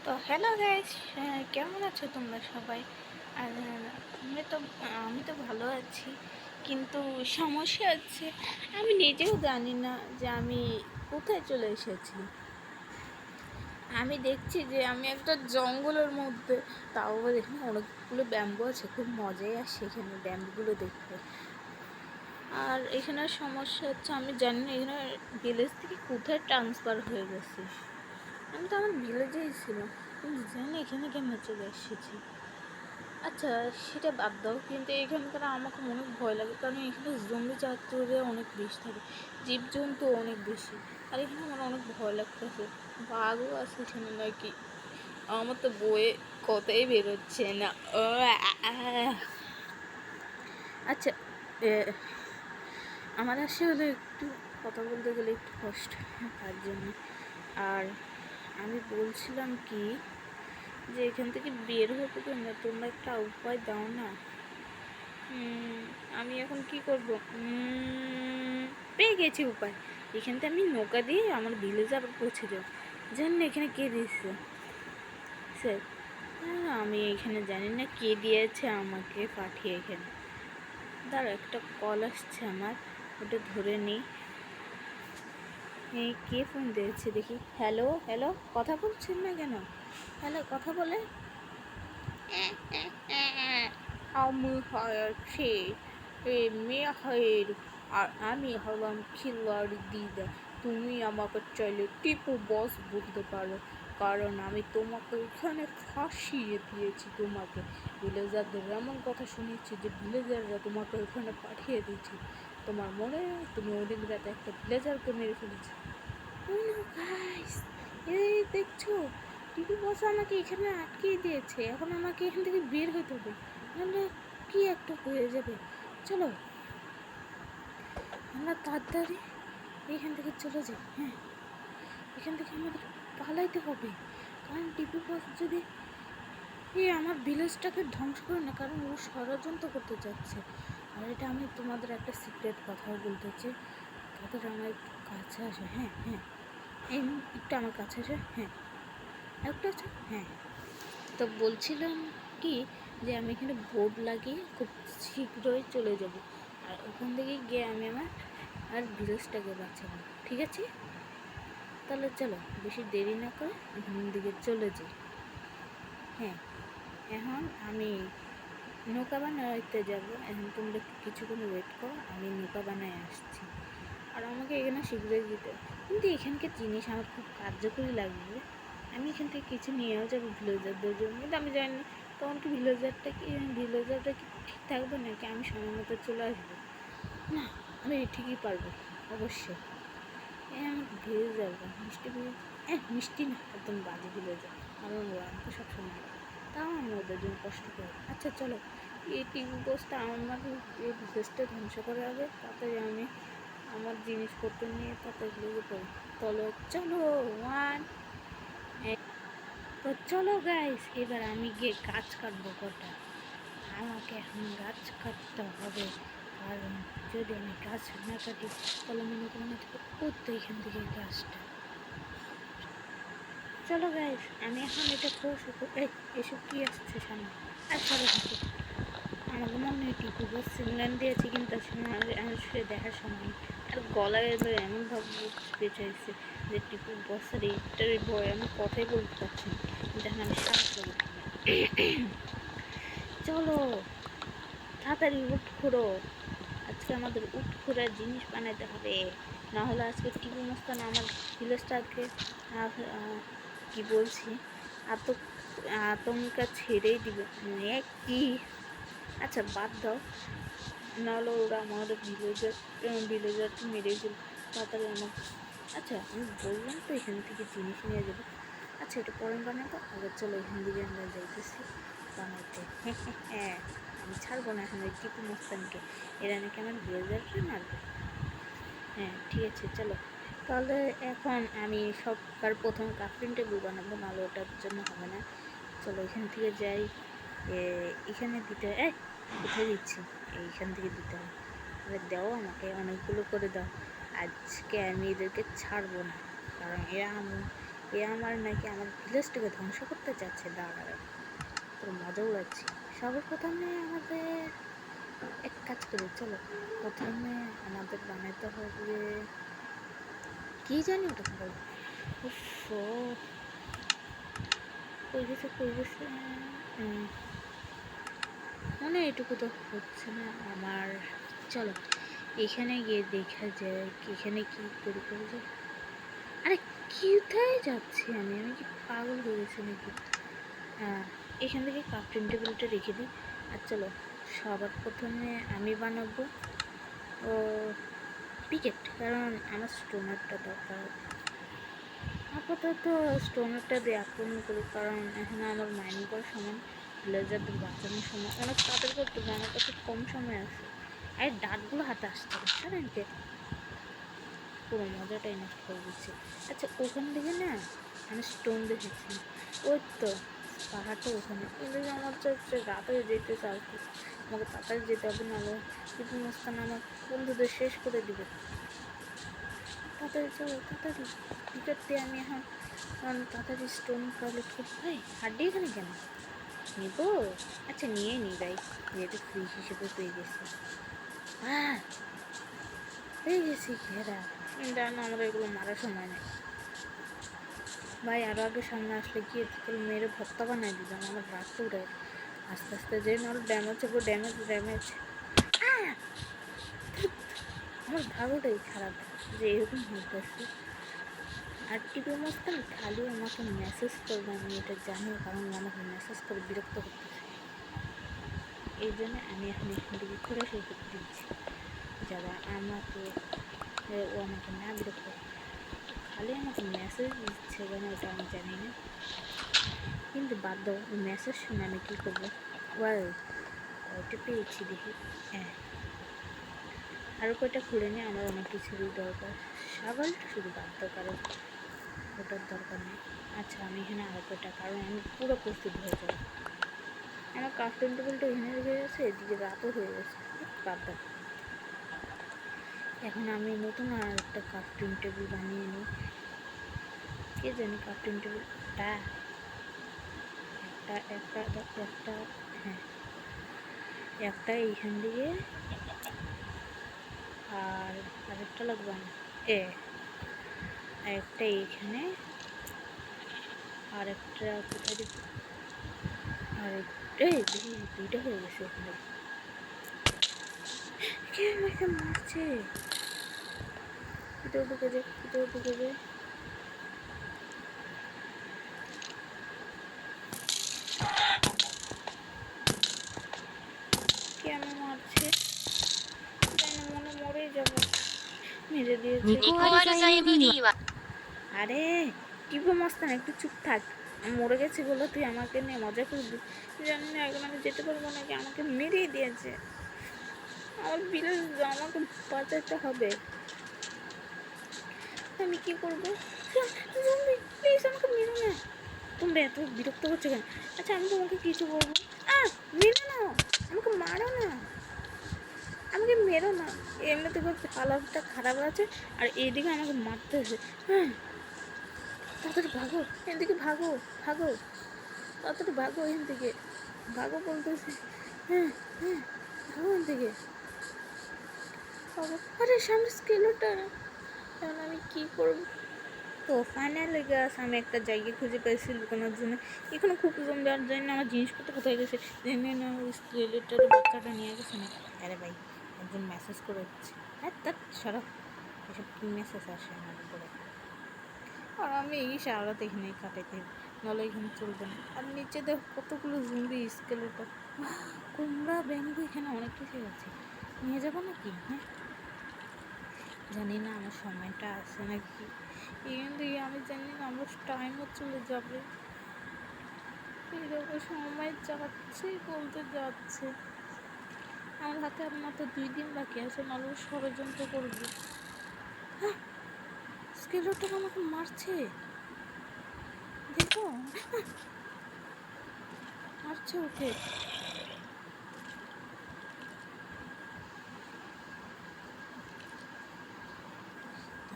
তো hello guys, কেমন আছো তোমরা সবাই? আর আমি তো ভালো আছি, কিন্তু সমস্যা হচ্ছে আমি নিজেও জানি না যে আমি কোথায় চলে এসেছি। আমি দেখছি যে আমি একটা জঙ্গলের মধ্যে, তাও আবার এখানে অনেকগুলো ব্যাম্বু আছে, খুব মজাই আসে এখানে ব্যাম্বুগুলো দেখতে। আর এখানে সমস্যা হচ্ছে আমি জানি না এখানে ভিলেজ থেকে কোথায় ট্রান্সফার হয়ে গেছি। আমি তো আমার ভিলেজেই ছিলাম, কিন্তু জানি এখানে কেমন চলে এসেছি। আচ্ছা, সেটা বাদ দাও, কিন্তু এখানকার আমাকে অনেক ভয় লাগে, কারণ এখানে জম্বি চাতুরে অনেক বেশি থাকে, জীবজন্তু অনেক বেশি। আর এখানে আমার অনেক ভয় লাগতেছে, বাঘও আছে এখানে নাকি। আমার তো বইয়ে কথাই বেরোচ্ছে না। আচ্ছা, আমার আসলে একটু কথা বলতে গেলে একটু কষ্ট হয় তার জন্য। আর আমি বলছিলাম কি, যে এখান থেকে বের হতে তোমরা তোমরা একটা উপায় দাও না। আমি এখন কি করব? পেয়ে গেছি উপায়। এখান থেকে আমি নৌকা দিয়ে আমার ভিলেজে আবার পৌঁছে যাবো। জানি না এখানে কে দিয়েছে স্যার। আমি এখানে জানি না কে দিয়েছে আমাকে পাঠিয়ে এখানে। দাঁড়া, একটা কল আসছে আমার, ওটা ধরে নিই। এই কে ফোন দিয়েছে দেখি। হ্যালো হ্যালো, কথা বলছেন না কেন? হ্যালো, কথা বলে। আমি হয়েছি মেহের, আর আমি হলাম খিলাড়ি দিদা। তুমি আমাকে চাইলে টিপু বস বলতে পারো, কারণ আমি তোমাকে এখানে ফাঁসিয়ে দিয়েছি। তোমাকে ভিলেজারদের এমন কথা শুনেছি যে ভিলেজাররা তোমাকে এখানে পাঠিয়ে দিয়েছি। তোমার মনে, তুমি ওদিন রাতে একটা ভিলেজারকে মেরে ফেলেছো। গাইস, এই দেখছো, টিপু বস আমাকে এখানে আটকিয়ে দিয়েছে। এখন আমাকে এখান থেকে বের হতে হবে, নাহলে কি একটা হয়ে যাবে। চলো আমরা তাড়াতাড়ি এখান থেকে চলে যাই। হ্যাঁ, এখান থেকে আমাদের পালাইতে হবে, কারণ টিপু বস যদি আমার ভিলেজটাকে ধ্বংস করে না, কারণ ও ষড়যন্ত্র করতে যাচ্ছে। আর এটা আমি তোমাদের একটা সিক্রেট কথাও বলতে চাই, তাদের আমার একটু কাছে আসে। হ্যাঁ হ্যাঁ, এই একটু আমার কাছে আসে। হ্যাঁ, একটা আছে। হ্যাঁ, তো বলছিলাম কি, যে আমি এখানে বোর্ড লাগিয়ে খুব শীঘ্রই চলে যাব, আর ওখান থেকে গিয়ে আমি আমার আর ভিলেজটাকে বাঁচাবো। ঠিক আছে, তাহলে চলো বেশি দেরি না করে ওখান দিকে চলে যাই। হ্যাঁ, এখন আমি নৌকা বানাইতে যাব। এখন তোমরা কিছুক্ষণ ওয়েট করো, আমি নৌকা বানায় আসছি। আর আমাকে এখানে শীঘ্রই দিতে হবে। কিন্তু এখানকার জিনিস আমার খুব কার্যকরী লাগবে। আমি এখান থেকে কিছু নিয়েও যাবো ভিলেজারদের জন্য, কিন্তু আমি জানি না তখন কি ভিলেজারটা কি ঠিক থাকবে, নাকি আমি সময় মতো চলে আসবো। না, আমি ঠিকই পারবো, অবশ্যই। আমার ভিলেজার মিষ্টি মিষ্টি না, একদম বাজে ভিলেজার। আমার ওরা আমাকে সবসময়, তাও আমি ওদের জন্য কষ্ট করি। আচ্ছা চলো, এই টিভি বসটা আমার এই ভিলেজটা ধ্বংস করার আগে তাড়াতাড়ি আমি আমার জিনিসপত্র নিয়ে তাড়াতাড়ি লেগে পড়ি। চলো চলো, ওয়ান। তো চলো গাইস, এবার আমি গিয়ে গাছ কাটবো কটা। আমাকে এখন গাছ কাটতে হবে, কারণ যদি আমি গাছ না কাটি তাহলে মনে করুন করতে এখান থেকে গাছটা। চলো গাইস, আমি এখন এটা এসব কি আসছে সামনে। আচ্ছা দেখো, আমাকে মনে হয় টিপু বস সিগন্যাল দিয়েছে, কিন্তু আমার সে দেখার সময় নেই। আর গলায় এবার এমনভাবে পেঁচাইছে যে টিপু বসের এইটার ভয় আমি কথাই বলতে পারছি না, কিন্তু এখন আমি শ্বাস নেবো। চলো তাড়াতাড়ি উঠ খুঁড়ো, আজকে আমাদের উঠ খুঁড়ার জিনিস বানাতে হবে, না হলে আজকে টিপু মস্তান আমার ভিলেজটাকে কি বলছি আতঙ্কা ছেড়েই দিবে। কি, আচ্ছা বাদ দাও, নাহলে ওরা আমাদের ভিলেজারকে মেরে ফেল তাড়াতাড়ি আমাকে। আচ্ছা আমি বললাম তো এখান থেকে জিনিস নিয়ে যাবো। আচ্ছা এটা পরে বানাবো, আগে চলো এখান থেকে আমরা যাইতেছি বানাইতে। হ্যাঁ, আমি ছাড়বো না এখন ওই টিপু মস্তানকে, এরা নাকি আমার ভিলেজারকে মারবে। হ্যাঁ ঠিক আছে চলো, তাহলে এখন আমি সবকার প্রথম কাফরিন টেবিল বানাবো, নাহলে ওটার জন্য হবে না। চলো এখান থেকে যাই, এখানে দিতে কোথায় দিচ্ছি, এইখান থেকে দিতে হবে। আরে দাও আমাকে অনেকগুলো করে দাও, আজকে আমি এদেরকে ছাড়বো না, কারণ এরা এ আমার নাকি আমার ভিলেজটাকে ধ্বংস করতে চাচ্ছে। দাঁড়া, তোর মজা উড়াচ্ছি। সবার প্রথমে আমাদের এক কাজ করি, চলো প্রথমে আমাদের বানাতে হবে কি জানি ওটাকে বলো। কই গেছে মানে এটুকু তো হচ্ছে না আমার। চলো এখানে গিয়ে দেখা যায় এখানে কি তৈরি করে যায়। আরে কোথায় যাচ্ছি আমি? আমি কি পাগল হয়ে গেছি নাকি? হ্যাঁ, এখান থেকে ক্রাফটিং টেবিলটা রেখে দিই। আর চলো সবার প্রথমে আমি বানাবো ও পিকেট, কারণ আমার স্টোনারটা দরকার। আপাতত স্টোনারটা দিয়ে আক্রমণ করি, কারণ এখানে আমার মাইনিং করার সময় ভিলেজারদের বাঁচানোর সময় অনেক তাড়াতাড়ি করতে হবে, আমার কাছে কম সময় আছে। আর ডাটগুলো হাতে আসতে হবে, জানেন কে পুরো মজাটাই নষ্ট করে দিচ্ছে। আচ্ছা ওখান থেকে না আমি স্টোন দেখেছি, ওই তো পাহাড়টা ওখানে, কিন্তু আমার হচ্ছে রাত হয়ে যেতে চাচ্ছি, আমাকে তাড়াতাড়ি যেতে হবে, নাহলে কিন্তু মুস্তান আমার বন্ধুদের শেষ করে দিবে। তাড়াতাড়ি চলো তাড়াতাড়ি, টিকিট দিয়ে আমি এখন তাড়াতাড়ি স্টোন কালেক্ট করতে। ভাই হাড্ডি এখানে কেন নিব? আচ্ছা নিয়ে নি ভাই, যেহেতু ফ্রি হিসেবে পেয়ে গেছি। হ্যাঁ পেয়ে গেছি ঘেরা, কিন্তু আমার এগুলো মারার সময় নেই ভাই। আরও আগে সামনে আসলে গিয়ে তোর মেরে ভত্তা বানাই দিতাম, আমার রাগ উঠে। আস্তে আস্তে যে নাহলে ড্যামেজ হবে, ড্যামেজ। আমার ভালোটাই খারাপ যে এরকম হইতেছে। আর টিপে মাঝখানে খালি আমাকে মেসেজ করবে, আমি এটা জানি, কারণ আমাকে মেসেজ করে বিরক্ত করতেছে। এই জন্য আমি এখন এখান থেকে ঘুরে সেই করতে দিচ্ছি, যারা আমাকে ও আমাকে না বিরক্ত, খালি আমাকে মেসেজ দিচ্ছে কেন ওটা আমি জানি না, কিন্তু বাদ দাও, মেসেজ শুনে আমি কী করবো। ওয়েল ওইটা পেয়েছি দেখি। হ্যাঁ আরও কয়টা খুলে নিয়ে আমার অনেক কিছুরই দরকার, সাগলটা শুধু বাদ দাও, কারণ ওটার দরকার নেই। আচ্ছা আমি এখানে আরও কয়টা, কারণ আমি পুরো প্রস্তুত হয়ে যাবো। আমার ক্রাফটিং টেবিলটা এখানে রেখে গেছে, এদিকে রাতও হয়ে গেছে, বাদ দাও। এখন আমি নতুন আর একটা ক্রাফটিং টেবিল বানিয়ে নিই। কে জানি ক্রাফটিং টেবিলটা একটা হ্যাঁ একটা এইখান দিয়ে, আর আরেকটা লাগবে না একটা এইখানে, আর একটা কোথায় দিব, আর দুইটা হয়ে গেছে ওখানে। কে আমাকে মারছে? ভিতরে ঢুকে যে কেন মারছে? কেন মনে মরেই যাবো, মেরে দিয়েছে। আরে টিপো মাস্তান একটু চুপ থাক, মরে গেছি বলে তুই আমাকে নিয়ে মজা করবি? জানি না এখন আমি যেতে পারবো নাকি, আমাকে মেরেই দিয়েছে। আমার ভিলেজ আমাকে বাঁচাতে হবে, আমি কি করবো? প্লিজ আমাকে মেরো না, তোমরা এত বিরক্ত করছো কেন? আচ্ছা আমি তোমাকে কিছু বলবো, মেরো না, আমাকে মারো না, আমাকে মেরো না। এমনিতে হালাতটা খারাপ আছে, আর এইদিকে আমাকে মারতেছে। তাড়াতাড়ি ভাগো এখান থেকে, ভাগো তাড়াতাড়ি ভাগো এখান থেকে, ভাগো বলতেছে। ভাগো এখান থেকে, ভাগো। আরে সামনে স্কেলটা, এখন আমি কি করবো? তো ফাইনালি গাছ আমি একটা জায়গা খুঁজে পেয়েছি লুকানোর জন্য। এখানে খুব জমবে, আর জানি না আমার জিনিসপত্র কোথায় গেছে, জানি না ওই স্কেলেটার বাচ্চাটা নিয়ে গেছে নাকি। আরে ভাই একজন মেসেজ করে দিচ্ছে, হ্যাঁ তার সরব, এসব কী মেসেজ আসে আমার উপরে। আর আমি এই সারারাত এখানেই কাটাইতে, নাহলে এখানে চলবে না। আর নিচে দেখো কতগুলো জুম্বি স্কেলেটার, কুমড়া ব্যাম্বু এখানে অনেক কিছুই আছে, নিয়ে যাবো নাকি? হ্যাঁ জানি না আমার সময়টা আছে নাকি, এখান থেকে আমি জানি না আমার টাইমও চলে যাবে। এরকম সময় যাচ্ছে, আমার হাতে আর মাত্র 2 দিন বাকি আছে, নাহলে ষড়যন্ত্র করবে। স্কেলটা আমাকে মারছে, দেখো মারছে ওকে।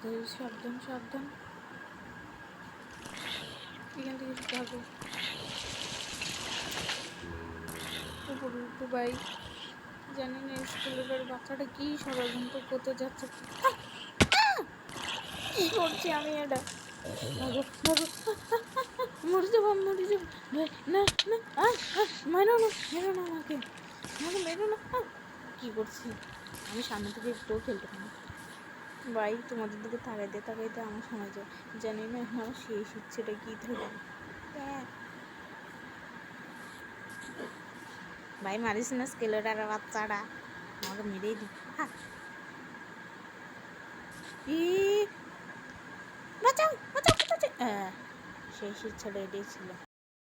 তাদের সাবধান, এখান থেকে ভাগো, উপরে উঠো ভাই। জানি না স্কুলের বাচ্চাটা কি ষড়যন্ত্র করতে যাচ্ছে। কি করছি আমি এটা? ভাগো ভাগো, মরে যাবো মরে যাবো ভাই, না না, মেরো না মেরো না আমাকে, আমাকে মেরো না। কি করছি আমি? সামনে থেকে একটুও খেলতে পারি না ভাই, তোমাদের দিকে তাকাইতে তাকাইতে আমার সময় যায়। জানি না এখন আমার শেষ ইচ্ছেটা কি থাকে। ভাই মারিস না, স্কেলেটার বাচ্চাটা আমাকে মেরেই দি। ই বাঁচাও বাঁচাও বাঁচাও, শেষ ইচ্ছাটা এটাই ছিল।